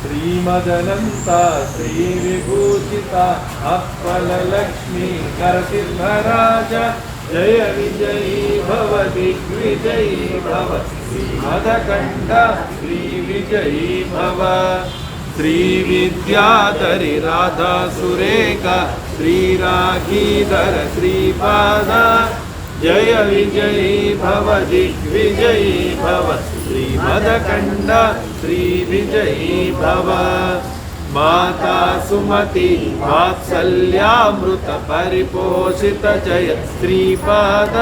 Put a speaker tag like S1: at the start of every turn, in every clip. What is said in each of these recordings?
S1: శ్రీమదనంత శ్రీ విభూషిత అప్పలక్ష్మీ నరసింహరాజ జయ విజయీ భవ దిగ్విజయీ భవ శ్రీమదకంఠ శ్రీ విజయీ భవ శ్రీ విద్యాధరి రాధా సురేఖ శ్రీరాఘీధర శ్రీపాద జయ విజయీ భవ దిగ్విజయీ భవ శ్రీమదకంఠ శ్రీ విజయీ భవ మాతా సుమతి వాత్సల్యామృత పరిపోషిత జయ శ్రీపాద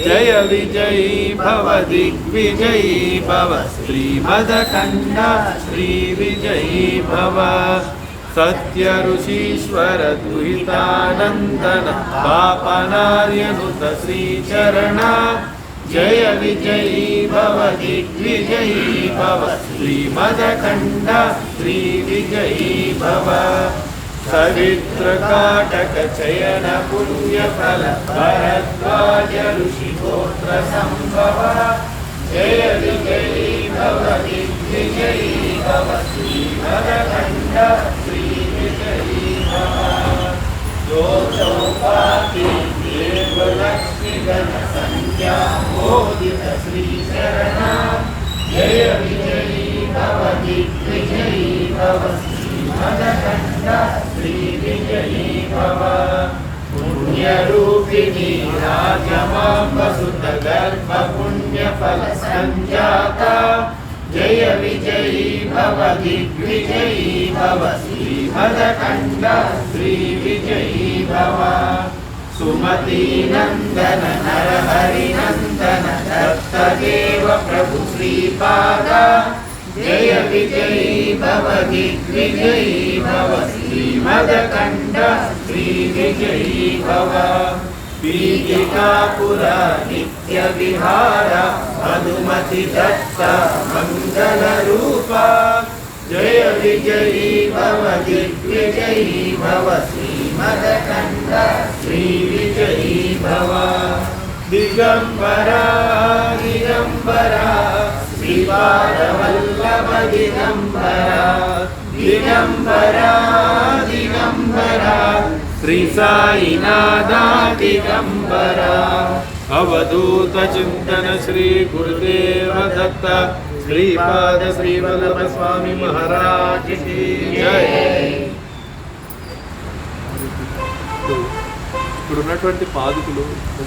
S1: జయ విజయీ భవ దిగ్విజయీ భవ శ్రీమదకంఠ శ్రీ విజయీ భవ సత్య ఋషీశ్వర దుహితానందన పాపనార్యనుత శ్రీచరణ జయ విజయీ భవ దిగ్విజయీ భవ శ్రీమదకంఠ శ్రీ విజయీ భవ సవిత్ర కాటక చయన పుణ్యఫల భరద్వాజ ఋషిగోత్ర సంభవ జయ విజయీ భవ దిగ్విజయీ భవ శ్రీమదకంఠ శ్రీ విజయీ భవ చౌపాతి దేవలక్ష్మి గణ సంఖ్యా మోదిత శ్రీచరణ జయ విజయీ భవ దిగ్విజయీ భవ శ్రీమదకంఠ శ్రీ విజయీ భవ పుణ్యరూపిణి రాజమాంబ సుత గర్భ పుణ్యఫల సంజాత జయ విజయీ భవ దిగ్విజయీ భవ శ్రీమదకంఠ శ్రీ విజయీ భవ సుమతి నందన నరహరి నందన దత్తదేవ ప్రభు శ్రీపాద జయ విజయీ భవ దిగ్విజయీ భవ శ్రీమదకంఠ శ్రీ విజయీ భవ పీఠికాపుర నిత్య విహార మధుమతి దత్త మంగళ రూప జయ విజయీ భవ దిగ్విజయీ భవ శ్రీమదకంఠ శ్రీ విజయీ భవ దిగంబరా దిగంబరా శ్రీపాదవల్లభ దిగంబరా దిగంబరా దిగంబరా శ్రీ సాయినాథా దిగంబరా అవధూత చింతన శ్రీ గురుదేవ దత్త శ్రీపాద శ్రీవల్లభ స్వామి మహారాజ్ కి జై. ఇప్పుడు ఉన్నటువంటి పాదుకులు